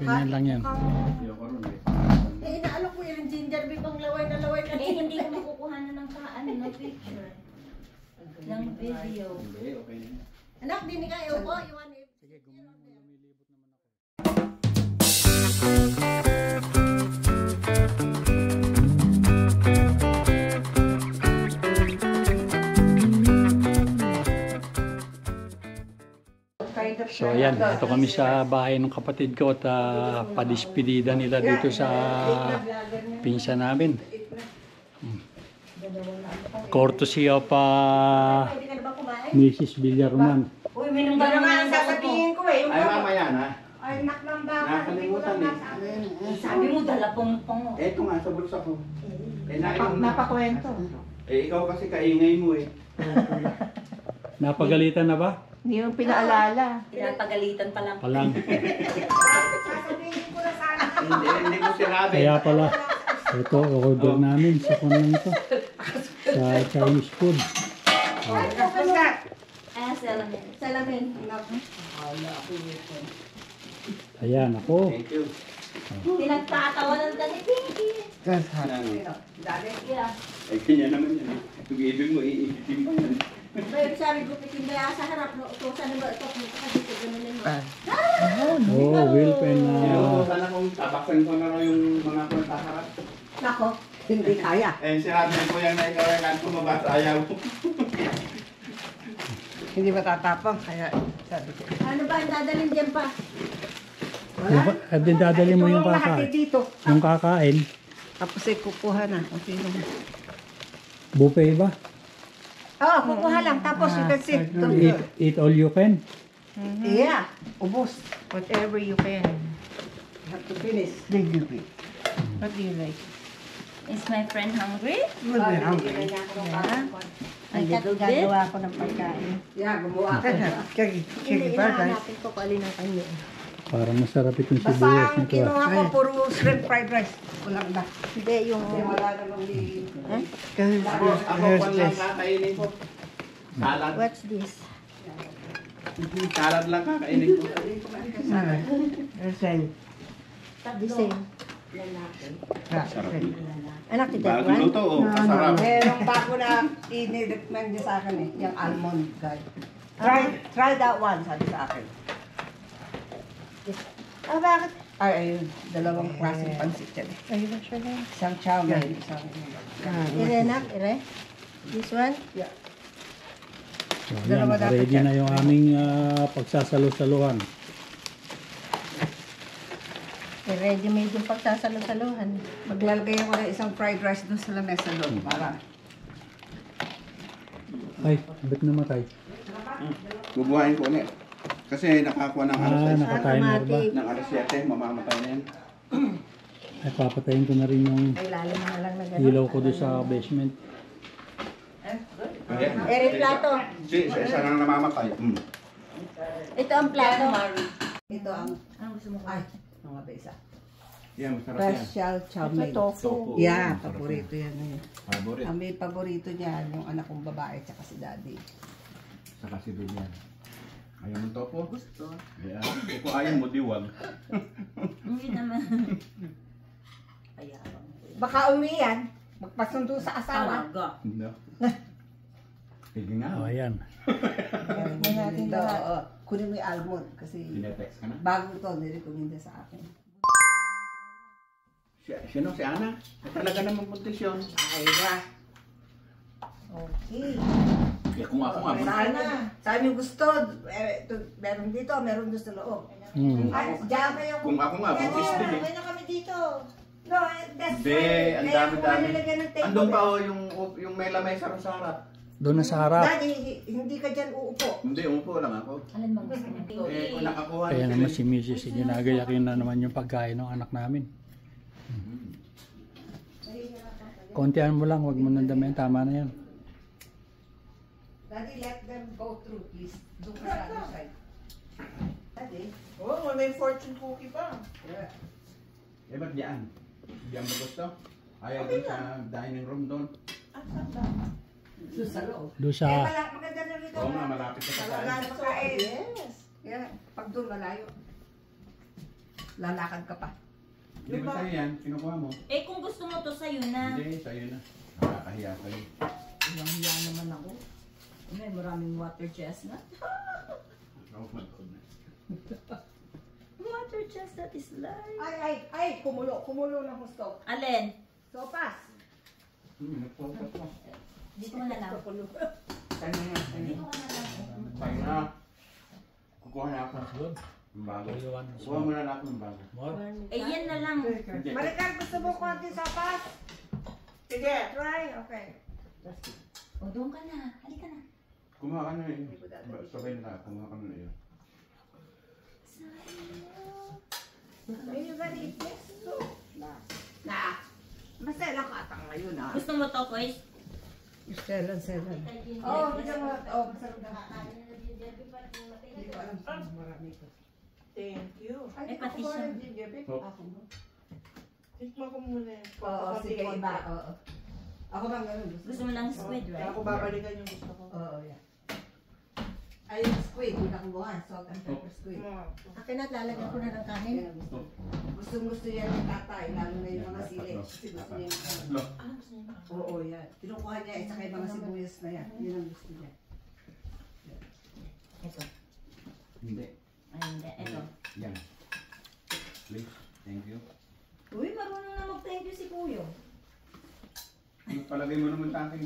Ganyan lang yan. Eh, inaalok ko yung ginger beef ang laway na laway na. Eh, hindi ko makukuha na ng picture. Ng video. Okay. Anak, din kayo ko. Iwan eh. Sige, lumilibot naman ako. So ayan, ito kami sa bahay ng kapatid ko at padispedida nila dito sa pinsa namin. Courtesy of Mrs. Villarman. Uy, minum ba naman ang sasabihin ko eh. Ay, mamaya na. Ay, nak ng baka. Nakalimutan eh. Sabi mo, dala pong. Eto nga, sa bulsa ko. Napakwento. Eh, ikaw kasi kaingay mo eh. Napagalitan na ba? Hindi yung pinaalala. Pinapagalitan pa lang. Palang. Sasabihin ko na sana. Hindi ko sinabi. Kaya pala. Ito, order namin sa kunan to. Sa Chinese food. Ay, tapos ka. Ah, salamin. Salamin. Ayan, ako. Thank you. Pinagtatawanan ka ni Pinky. Dali. Yeah. Ay, kanya naman yan eh. Tugibig mo, iigitin mo yan. Babe, sabi ko, pitinda sa harap. No? Kung saan ba ito, kung saan dito, gano'n Oh, Wilp and Sana kung tabaksan ko na rin yung mga kontaharap. Nako, hindi kaya. Eh, sinabi ko yan na ikaw yung tumabas, ayaw. Hindi matatapang, kaya sabi ko. Ano ba ang dadalhin dyan pa? at din dadali mo yung kakain. Dito. Yung kakain. Tapos ay kukuha na. Okay, Buffet ba? Oo, kukuha lang. Tapos you can sit. Eat all you can. Yeah, ubos. Whatever you can. You have to finish. What do you like? Is my friend hungry? Ay, gagawa ako ng pagkain. Yeah, gumawa ako. Hindi, inahanapin ko kung alin ang kanya. Para masarap itong Basta sibuyas ang nito. kinuha ko, puro shrimp fried rice. Walang na. Hindi, yung... Wala namang di... Ako Ako lang kakainin ko. Salad. What's this? Salad lang kakainin ko. Salad. The same. Sarap nito. Anak, kita Bagong luto o masarap. Merong bago na i-recommend niya sa akin eh. Yung almond guy. Try that one, sabi sa akin. Ah, bakit? Ay, ayun. Dalawang klaseng pansit yan eh. Ayun ba siya lang? Isang chow mein, isang... Irena, Ire? This one? Yeah. So, ayan, ready na yung aming pagsasalo-saluhan. Ready-made yung pagsasalo-saluhan. Maglalagay ako ng isang fried rice doon sa lamesa doon. Para... Ay, ba't namatay? Bubuhayin ko ulit. Kasi nakakuha ng alas 6. Naka-timer ba? Ng alas 7, mamamatay na yan. Ay, papatayin ko na rin yung Ay, lalo na lang na gano'n. ilaw ko doon sa basement. Eric plato. Isa nang namamatay. Ito ang plato. Mari. Ito ang... Ano gusto mo? Ay, mga besa. Yan, masarap yan. Special chow mein. Tofu. Yeah, paborito yan. Favorite. Ang may paborito niya, yung anak kong babae at si daddy. Saka si Bilyan. Ayaw mo topo? Gusto. Yeah. Kung ayaw mo, diwag. Hindi naman. Ayabang. Baka umiyan, magpasundo sa asawa. Talaga. No. Sige nga. Oh, ayan. Kunin natin lahat. Kunin mo yung almond kasi Pinetext ka na? bago ito, nirecommend sa akin. Sino? Si Ana? Talaga naman buntis yun. Ay, ba? Okay. Kaya kung ako nga buntis. Sana. Sabi yung gusto, meron dito, meron doon sa loob. Ay, diyan kayo. Kung ako nga buntis din eh. May na kami dito. No, that's Hindi, ang dami-dami. Andun Andun pa yung may lamay sa harap. Doon na sa harap. Daddy, hindi ka dyan uupo. Hindi, umupo lang ako. Alin bang gusto mo? Eh, kung nakakuha Kaya na naman sila. si Mrs. ginagayak yun na naman yung pagkain ng anak namin. Kontihan mo lang, huwag mo nandamin. Tama na yan. Daddy, let them go through, please. Doon ka sa other side. Daddy? Oh, may fortune cookie pa. Yeah. Eh, ba't diyan? Diyan ba gusto? Ayaw din sa dining room doon. Doon sa loob. Doon sa... Maganda na rito. Oo nga, malapit ka sa Wala kain. na kain. Yes. Yeah. Pag doon, malayo. lalakad ka pa. Hindi ba sa'yo yan? Kinukuha mo? Eh kung gusto mo to sa'yo na. Hindi, sa'yo na. Nakakahiya sa'yo. Ilang hiya naman ako. May maraming water chestnut. Oh my goodness. Water chestnut is life. Ay, kumulo ng gusto. Alin? Sopas. Nagpapot mo. Dito mo na lang. Sa'yo na yan. Dito ka na lang. Sa'yo na. Kukuha na ako. Yung bago. Kukuha mo na ako ng bago. Eh yan na lang. Hindi. Maricar, gusto mo konti sopas? Sige, try. Okay. O doon ka na. Halika na. Kumuha ka na yun. Sabay na. Kumuha ka na yun. Are you gonna eat this? Nah. Masaya lang katang ngayon ah. Gusto mo to, Kois? Selan. Oh, bigyan mo. Oh, masarap na. Hindi ko alam kung marami ko. Thank you. Ay, pati ako siya. walang ginger beer. Oh. Ako mo. Tikman ko muna yun. Oo, sige, iba. Oo. Ako bang ganun Gusto mo ng squid, Kaya right? ako babalikan yung gusto ko. Oo, yeah. Ay, yung squid, hindi na kumuha. Salt and pepper squid. Akin at lalagyan ko na ng kanin. Yan ang gusto. Gustong-gusto yan ng tatay, lalo na yung mga sili. Kasi gusto niya yung Tatlo. Ah, gusto niya ba? Oo, yan. Kinukuha niya, isa kay mga sibuyas na yan. Yun ang gusto niya. Ito. Hindi. Ay, hindi. Ito. Yan. Please. Thank you. Uy, marunong na mag-thank you si Kuyo. Palagay mo naman sa akin.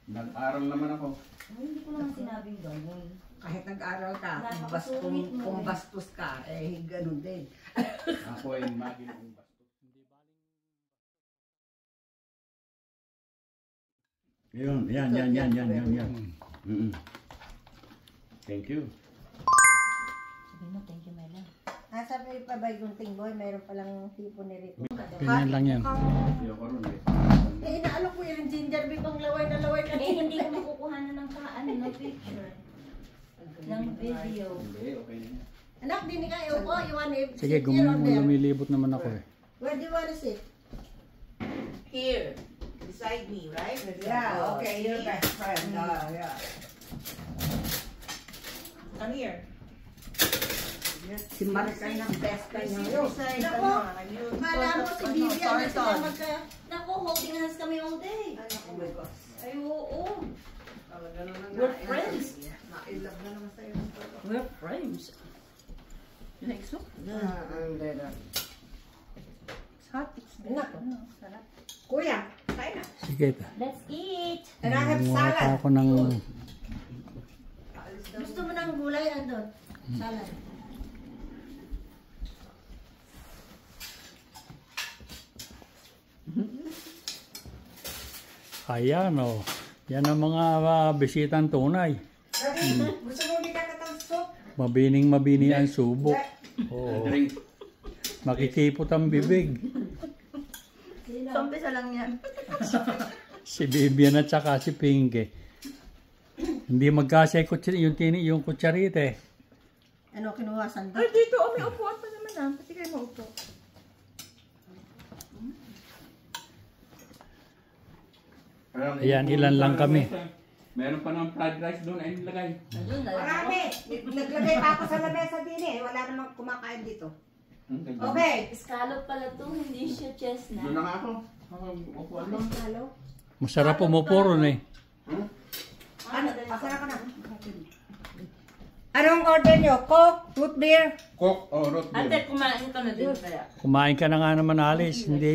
Nag-aral naman ako. Ay, hindi ko naman sinabing gano'n. Kahit nag-aral ka, Napakasungit mo. kung bastos ka, eh, ganun din. Ako ay maginong bastos. Yun, yan. Thank you. Sabi mo, thank you, my love. Sabi pa ba yung boy, mayroon palang tipo ni Rico. Ganyan lang yan. Ayoko ron eh. Eh, inaalok ko yung ginger beer pang laway na laway na. Eh, hindi ko makukuha na ng no picture. Ng video. Hindi, okay na yan. Anak, din kayo ko. You want to Sige, sit here or there? lumilibot naman ako eh. Where do you want to sit? Here. Beside me, right? Yeah, okay, you're best friend. Yeah. Come here. Si Maricay ng best friend niya ngayon. Beside, Nako, yun. Kala mo si Bibi ang sila magka... Naku, holding hands kami all day. Oh my gosh. Ay, oo. Talaga naman We're friends. Na-ilove na naman sa'yo. We're friends. You think so? Ang beda. It's hot. It's Nako. Sarap. Kuya, kain na. Sige. Let's eat. And I have Gumawa pa salad. ako ng... Gusto mo ng gulay, andun? Salad. Ayan o. Yan ang mga bisitang tunay. Gusto mo bigyan ka ng soup? Mabini ang subo. Oo. Drink. Makikipot ang bibig. Sompisa lang yan. Si Vivian at saka si Pinky. Hindi magkasya yung kutsarite. Ano, kinuha sandok? Ay, dito. Oh, may upuan pa naman ah. Pati kayo maupo. Ayan, ilan lang kami. Meron pa ng fried rice doon ay nilagay. Ayun, Marami. Naglagay pa ako sa lamesa din eh. Wala namang kumakain dito. Okay. Scallop pala to, hindi siya Doon chestnut. na nga ako. Upuan lang. Halo? Masarap pumupuron eh. Ano? Pasara ka na. Anong order nyo? Coke? Root beer? Coke o root Ate, beer. kumain ka na din kaya. Kumain ka na nga naman, Alice. Hindi,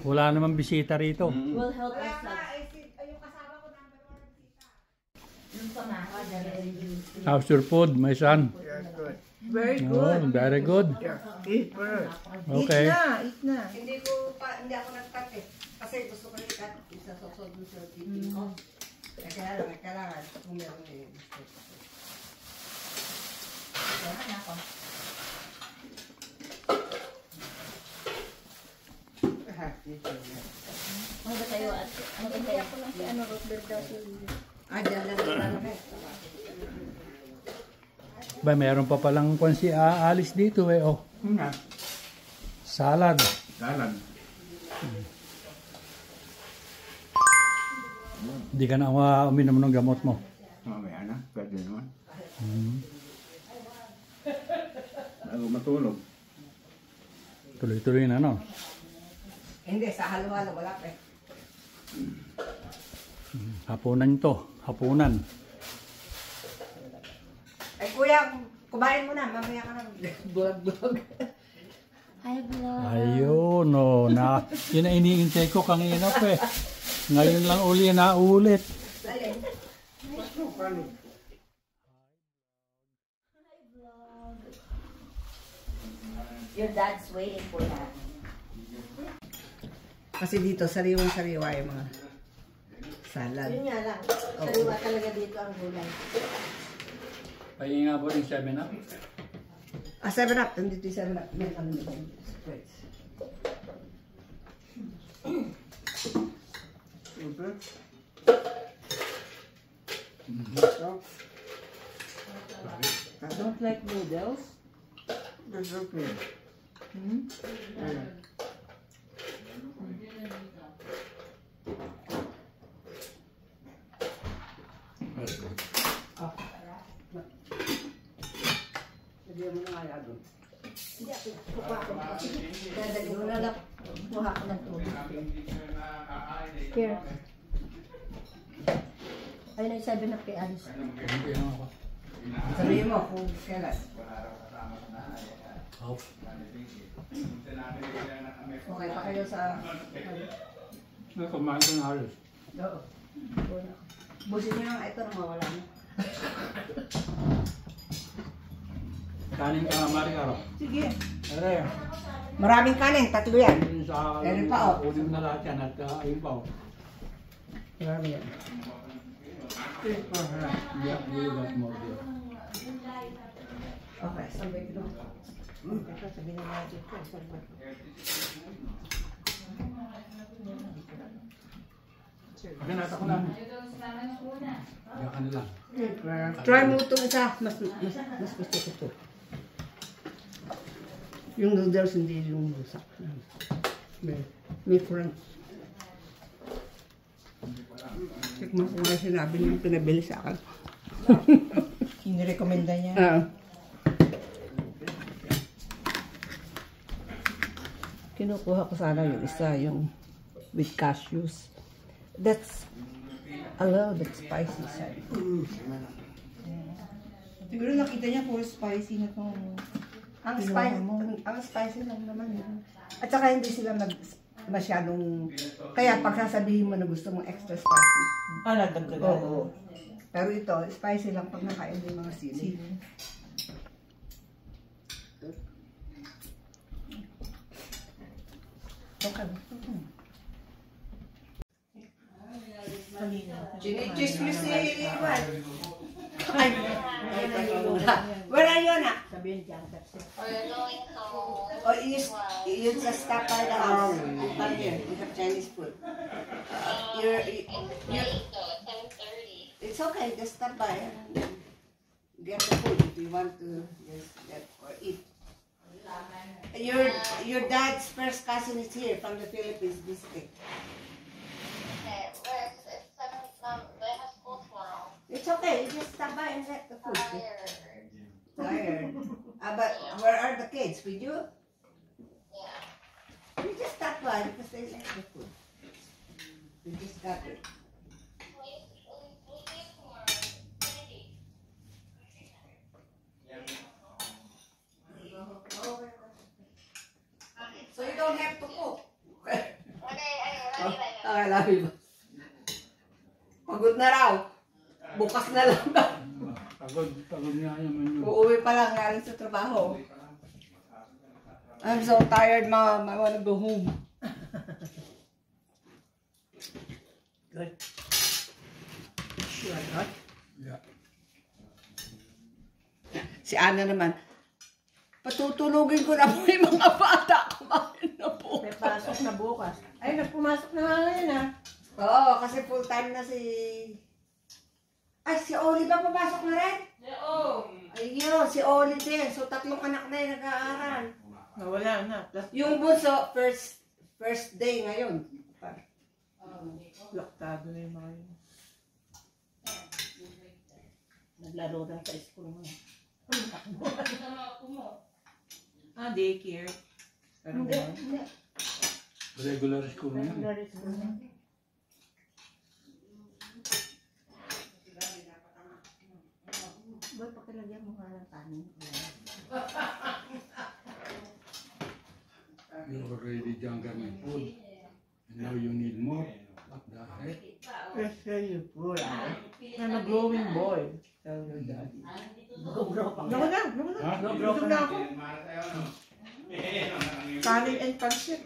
wala namang bisita rito. Will help us Wala lang. ka. Yung kasama ko number 1 Yung pamaka, very juicy. How's your food, my son? Very Oh, very good. Eat first. Okay. Eat na. Hindi ako nag-cut eh. Kasi gusto ko i-cut. Isasosod mo sa tipi ko. Kaya lang, kailangan. Kung meron eh. Gusto ko. Kailangan ako. Ano ba tayo at ano ba tayo? Si ano, root beer daw si... Dyan lang. Ba, meron pa palang kung si Alice dito eh. Oh, Nga. salad. Salad. Hindi ka na uminom ng gamot mo. Mamaya na. Pwede naman. Bago matulog. Tuloy-tuloy na, no? Hindi, sa halo-halo, wala pa eh. Hapunan to. Hapunan. Ay kuya, kumain mo na, mamaya ka na. Bulag-bulag. Hi, vlog. Ayun, no. Yun na iniintay ko kanina pa eh. Ngayon lang uli na ulit. Your dad's waiting for that. Kasi dito, sariwang-sariwa yung mga salad. Yun nga lang. Sariwa talaga dito ang gulay. Pahingi nga po yung 7-Up. 7-Up. Nandito yung 7-Up. May ano nito. Spreads. I don't like noodles. That's okay. Lagyan mo na nga yan doon. Hindi ako. Kukuha ko. Dadali mo na lang. Kuha ko ng tubig. Here. Ayun ay 7-Up kay Alice. Sabihin mo kung kailan. Okay pa kayo sa... Kumain ko na halos. Oo. Busin niyo lang ito nang mawala na. Kanin ka nga, Maricaro. Sige. Ere, Maraming kanin, 3 yan. yun sa... Meron pa, oh. Ulim na lahat yan at ayun pa. Marami yan. Yeah, you got more there. Okay, sabay ko. Ito, sabihin na natin ko. Sabay. Pakinata ko lang. Diyan ka nila. Try mo itong isa. Mas gusto ko ito. Yung noodles hindi yung rusak. May crunch. Tikman ko nga sinabi niyo pinabili sa akin. Inirekomenda niya. Kinukuha ko sana yung isa, yung with cashews. That's a little bit spicy side. Siguro nakita niya puro spicy na itong Ang kinuha spicy, mo. ang spicy lang naman yun. At saka hindi sila masyadong, kaya pag sasabihin mo na gusto mong extra spicy. Nadagdagan. Oo. Pero ito, spicy lang pag nakain mo yung mga sili. Okay. Chinichismis mo si Iwan. Ay, where are you na? Sabihin dyan kasi. Oh, you just stop by the house. Come here, we have Chinese food. It's okay, just stop by and get the food if you want to just get or eat. Your dad's first cousin is here from the Philippines visiting. It's okay, you just stop by and get the food. Tired. But where are the kids? With you? You just stop by because they like the food. We just got it. So you don't have to cook. I love you. Pagod na raw. Bukas na lang daw. Pagod nga naman yun. Uuwi pa lang galing sa trabaho. I'm so tired, Mom. I wanna go home. Good. You are not? Yeah. Si Ana naman, patutulugin ko na po yung mga bata. Kumain na po. May pasok na bukas. Ay, nagpumasok na nga ngayon ah. Oo, kasi full time na si... Ay, si Oli ba papasok na rin? Oo. Ayun, si Oli din. So, 3 anak na yung nag-aaral. Nawala na. Plus, Yung bunso, first day ngayon. laktado na yung mga yun. Naglaro na sa school mo. Daycare. Ano Hindi, ba? hindi. Regular school na yan. Very school na. Boy, pakilagyan mo nga ng kanin. You're already younger than food. And now you need more. What the heck? Let's say you fool. I'm a growing boy. Tell your daddy. Naku na, naku na. Ha? Gutom na ako. Kanin and pancit.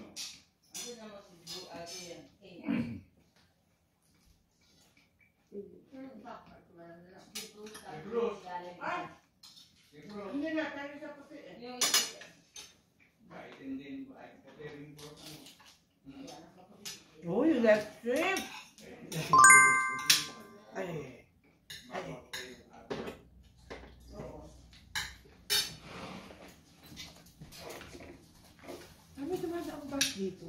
Hindi na, tayo sa puti eh. Oh, you left shrimp. Ay. Ay. Ano dumadaan ang bus dito?